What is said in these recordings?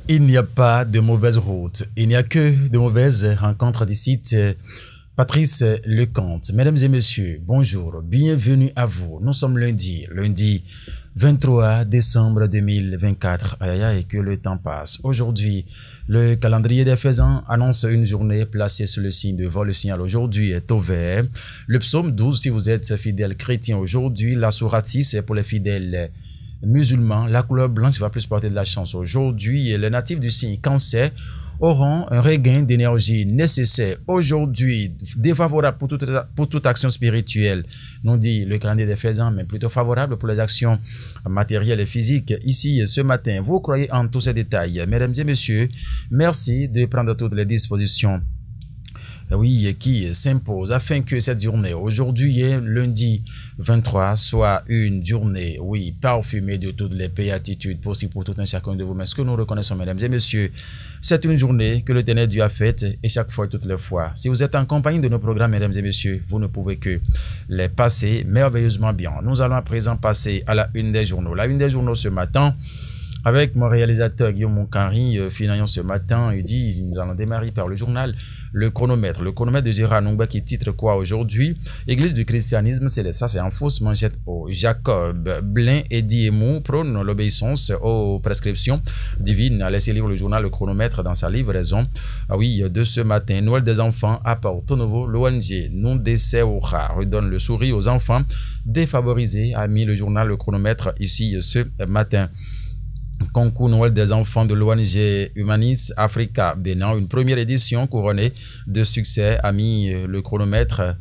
Il n'y a pas de mauvaise route, il n'y a que de mauvaises rencontres d'ici. Patrice Lecomte. Mesdames et messieurs, bonjour, bienvenue à vous. Nous sommes lundi 23 décembre 2024. Et que le temps passe. Aujourd'hui, le calendrier des faisans annonce une journée placée sous le signe de vol. Le signal aujourd'hui est au vert. Le psaume 12, si vous êtes fidèle chrétien aujourd'hui, la sourate 6 est pour les fidèles musulmans. La couleur blanche va plus porter de la chance aujourd'hui. Les natifs du signe Cancer auront un regain d'énergie nécessaire aujourd'hui, défavorable pour toute action spirituelle. Non dit le calendrier des faisans, mais plutôt favorable pour les actions matérielles et physiques. Ici, ce matin, vous croyez en tous ces détails. Mesdames et messieurs, merci de prendre toutes les dispositions qui s'impose afin que cette journée, aujourd'hui est lundi 23, soit une journée, parfumée de toutes les béatitudes possibles pour tout un chacun de vous. Mais ce que nous reconnaissons, mesdames et messieurs, c'est une journée que l'Éternel Dieu a faite et chaque fois et toutes les fois. Si vous êtes en compagnie de nos programmes, mesdames et messieurs, vous ne pouvez que les passer merveilleusement bien. Nous allons à présent passer à la une des journaux. La une des journaux ce matin, avec mon réalisateur Guillaume Moncari, finissant ce matin, il dit, nous allons démarrer par le journal Le Chronomètre. Le Chronomètre de Gérard Nongba qui titre quoi aujourd'hui? Église du christianisme céleste. Ça, c'est en fausse manchette. Jacob Blain et Diemou prône l'obéissance aux prescriptions divines. Laissez lire le journal Le Chronomètre dans sa livraison. De ce matin. Noël des enfants à Porto Novo. L'ONG Non Desseoura redonne le sourire aux enfants défavorisés. A mis le journal Le Chronomètre ici ce matin. Concours Noël des enfants de l'ONG Humanis Africa Bénin, une première édition couronnée de succès, a mis le chronomètre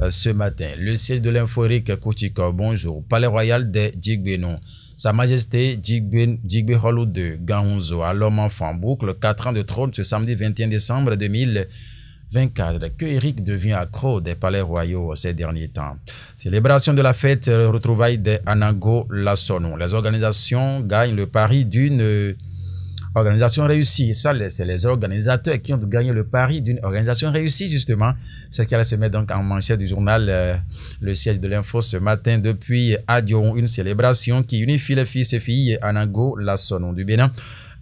ce matin. Le siège de l'Inforique Kouchiko, bonjour. Palais Royal de Djigbeno. Sa Majesté Djigbe Holou de Gahunzo à l'homme enfant boucle 4 ans de trône ce samedi 21 décembre 2024. Que Eric devient accro des palais royaux ces derniers temps. Célébration de la fête retrouvailles de Anago Lassono. Les organisations gagnent le pari d'une organisation réussie. Ça, c'est les organisateurs qui ont gagné le pari d'une organisation réussie, justement. C'est ce qui allait se mettre donc en manchette du journal Le Siège de l'Info ce matin depuis Adion. Une célébration qui unifie les fils et filles Anago Lassono du Bénin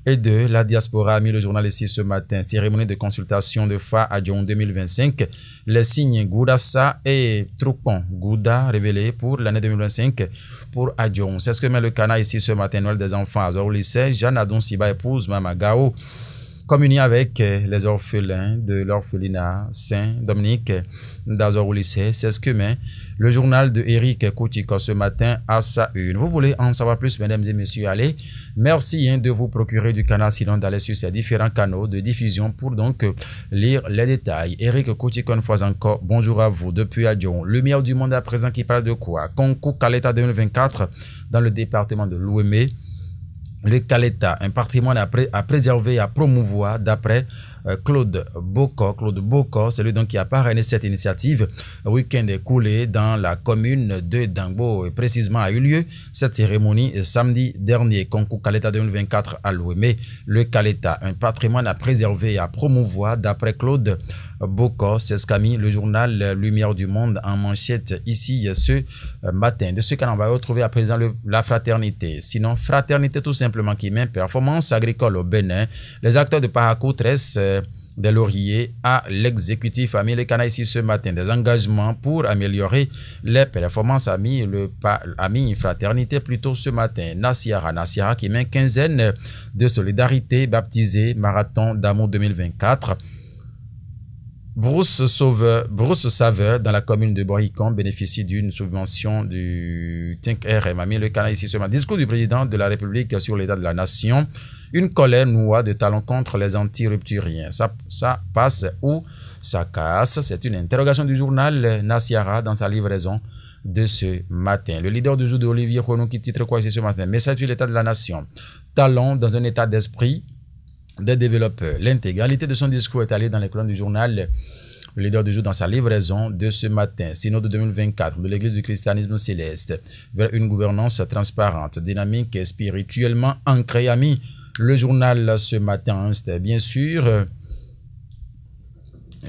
et de la diaspora, a mis le journal ici ce matin. Cérémonie de consultation de Fa Adjon 2025. Les signes Goudassa et Troupon Gouda révélés pour l'année 2025 pour Adjon. C'est ce que met le canard ici ce matin. Noël des enfants à Zor lycée. Jeanne Adon Siba épouse Mama Gao. Communier avec les orphelins de l'orphelinat Saint-Dominique d'Azor lycée. C'est ce que met le journal de Eric Kouchiko ce matin à sa une. Vous voulez en savoir plus, mesdames et messieurs, allez. Merci de vous procurer du canal, sinon d'aller sur ces différents canaux de diffusion pour donc lire les détails. Eric Kouchiko, une fois encore, bonjour à vous depuis Adjon. Le meilleur du monde à présent qui parle de quoi? Concours Kaleta 2024 dans le département de l'Ouémé. Le Kaleta, un patrimoine à préserver et à promouvoir d'après Claude Boko, c'est lui donc qui a parrainé cette initiative. Week-end écoulé dans la commune de Dangbo, précisément a eu lieu cette cérémonie samedi dernier. Concours Kaleta 2024 à l'Ouémé. Le Kaleta, un patrimoine à préserver et à promouvoir d'après Claude Boko, c'est ce qu'a mis le journal Lumière du Monde en manchette ici ce matin. De ce qu'on va retrouver à présent la fraternité. Sinon, fraternité tout simplement qui met performance agricole au Bénin. Les acteurs de Parakou tressent des lauriers à l'exécutif, a mis le canal ici ce matin. Des engagements pour améliorer les performances, a mis fraternité plutôt ce matin. Nassiara qui met une quinzaine de solidarité baptisée Marathon d'amour 2024. Brousse Saveur dans la commune de Boricon bénéficie d'une subvention du Think RM. A mis le canal ici ce matin. Discours du président de la République sur l'état de la nation. Une colère noie de talons contre les anti-rupturiens. Ça passe ou ça casse? C'est une interrogation du journal Nassiara dans sa livraison de ce matin. Le leader du jour de Olivier Renaud qui titre quoi ici ce matin? Message sur l'état de la nation. Talons dans un état d'esprit des développeurs. L'intégralité de son discours est allée dans les colonnes du journal Le leader du jour dans sa livraison de ce matin. Synode 2024 de l'Église du christianisme céleste vers une gouvernance transparente, dynamique et spirituellement ancrée, a mis le journal ce matin. C'était bien sûr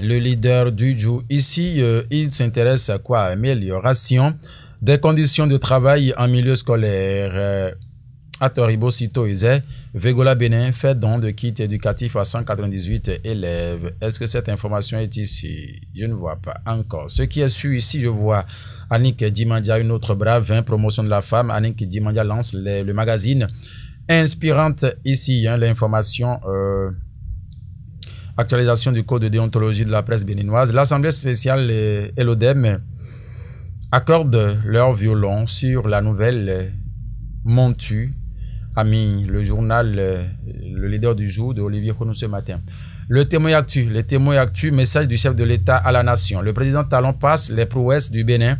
le leader du jour. Ici, il s'intéresse à quoi? Amélioration des conditions de travail en milieu scolaire. à Toribo Sito-Eze, Végola Bénin fait don de kits éducatifs à 198 élèves. Est-ce que cette information est ici? Je ne vois pas encore. Ce qui est sûr ici, je vois Annick Dimandia, une autre brave, 20 promotion de la femme. Annick Dimandia lance le magazine inspirante ici, hein, l'information, actualisation du code de déontologie de la presse béninoise. L'Assemblée spéciale et l'ODEM accordent leur violon sur la nouvelle Montu, a mis le journal Le Leader du jour de Olivier Konou ce matin. Le témoin actu, message du chef de l'État à la nation. Le président Talon passe les prouesses du Bénin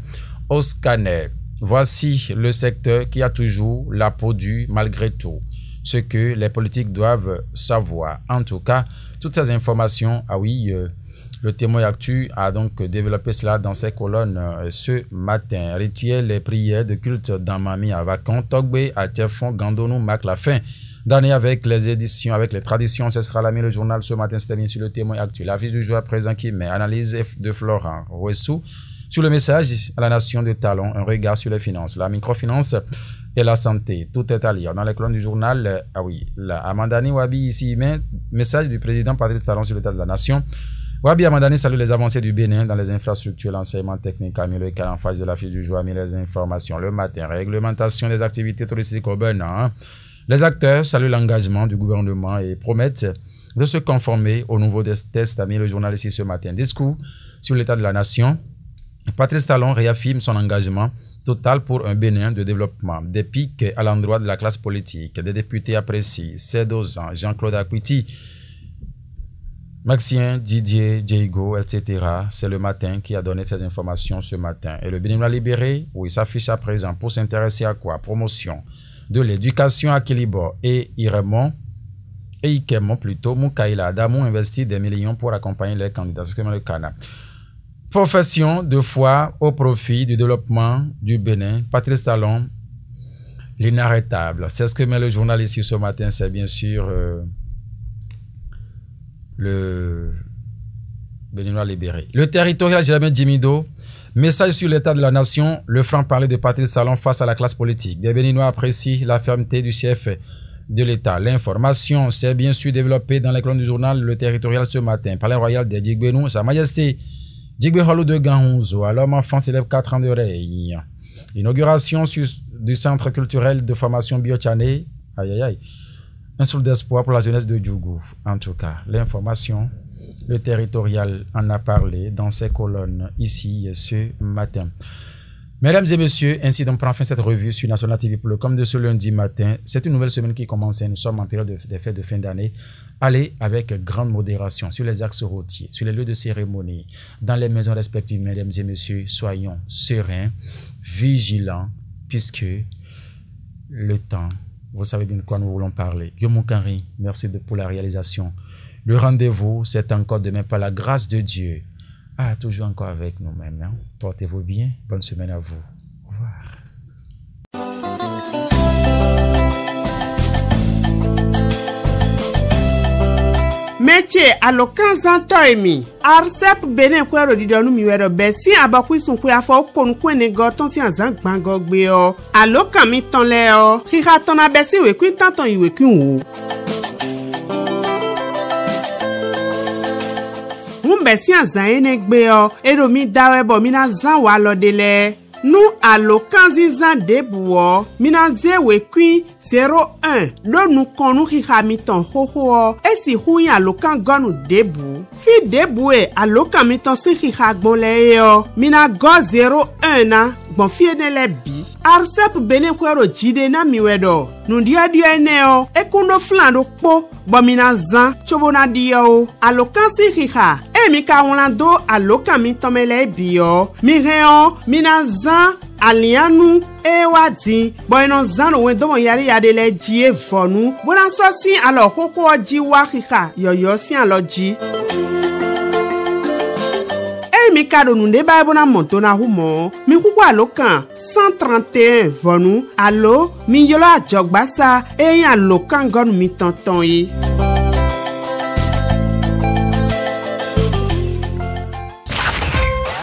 au scanner. Voici le secteur qui a toujours la peau dure malgré tout. Ce que les politiques doivent savoir. En tout cas, toutes ces informations, ah oui, le témoin actu a donc développé cela dans ses colonnes ce matin. Rituels et prières de culte dans Mami à Vacon, Togbe, à Tiefon, Gandonou, Mac, la fin d'année avec les éditions, avec les traditions. Ce sera l'ami le journal ce matin, c'était bien sur le témoin actu. La vie du jour à présent qui met analyse de Florent Rouessou sur le message à la nation de Talon, un regard sur les finances, la microfinance et la santé. Tout est à lire dans les colonnes du journal. Ah oui, la Amandani Wabi ici, mais message du président Patrice Talon sur l'état de la nation. Wabi Amandani salue les avancées du Bénin dans les infrastructures, l'enseignement technique, a mis le cas en face de la fiche du jour, a mis les informations le matin, réglementation des activités touristiques urbaines. Hein. Les acteurs saluent l'engagement du gouvernement et promettent de se conformer aux nouveaux tests, a mis le journal ici ce matin. Discours sur l'état de la nation. Patrice Talon réaffirme son engagement total pour un Bénin de développement. Des pics à l'endroit de la classe politique. Des députés apprécient. Cédozan, Jean-Claude Akwiti, Maxien, Didier, Diego, etc. C'est le matin qui a donné ces informations ce matin. Et le Béninois libéré, oui, s'affiche à présent pour s'intéresser à quoi? Promotion de l'éducation à Kilibo et Iremont, et Ikemont plutôt, Moukaïla, Damou investit des millions pour accompagner les candidats. C'est comme le Cana. Profession de foi au profit du développement du Bénin. Patrice Talon, l'inarrêtable. C'est ce que met le journal ici ce matin. C'est bien sûr le Béninois libéré. Le territorial Jérémie Dimido. Message sur l'état de la nation. Le franc-parler de Patrice Talon face à la classe politique. Les Béninois apprécient la fermeté du chef de l'État. L'information s'est bien sûr développée dans les colonnes du journal Le Territorial ce matin. Palais royal de Djigbenou, Sa Majesté Djigbe Holou de Ganhouzo, à l'homme enfant célèbre 4 ans de règne. Inauguration du centre culturel de formation Biochané. Aïe aïe aïe. Un source d'espoir pour la jeunesse de Djougou. En tout cas, l'information, le territorial en a parlé dans ses colonnes ici ce matin. Mesdames et messieurs, ainsi donc prend fin cette revue sur National TV pour le com de ce lundi matin. C'est une nouvelle semaine qui commence. Nous sommes en période des fêtes de fin d'année. Allez avec grande modération sur les axes routiers, sur les lieux de cérémonie, dans les maisons respectives. Mesdames et messieurs, soyons sereins, vigilants, puisque le temps, vous savez bien de quoi nous voulons parler. Guillaume Kanri, merci pour la réalisation. Le rendez-vous, c'est encore demain par la grâce de Dieu. Ah, toujours encore avec nous-mêmes. Hein? Portez-vous bien. Bonne semaine à vous. Au revoir. Métier à l'occasion toimi. Arsep Bénin kwero didonu miwero besi abakwi sun kwe afo konu kwene goton si anzan gbango gbe o. Alokan mi ton le o. Kika ton abesi we kwi tanton iwe kwi wo. Besi anzan ene gbe o. Ero mi dawe bo mina zan wa lodele. Nou alokan zizan debu o. Mina ze we kwi 01 do nou konu kika mi ton ho ho. Esi huyi alokan gonu debu. Fi debu e alokan mi ton si kika gbon le e o. Mina go 01 na gbon fi ene le bi. Arsep Bénin kwero jide na miwedo. Nou dia ene o. Ekuno flando po. Bo mina zan chobo na dia o. Alokan si kika. E mi ka wonando alokan mi ton mele bi o. Mi re o. Mina zan alianu e wadi. Bo eno zan o wendo mo yari yade le jie vonu. Bona so si alo koko ji wa kika. Yoyo si alo ji. Mi kado nou de ba bona monto na humo. Mi kuku alokan 131 vonu. Alo, mi yolo a jogbasa. E yan alokan gonu mi tonton yi.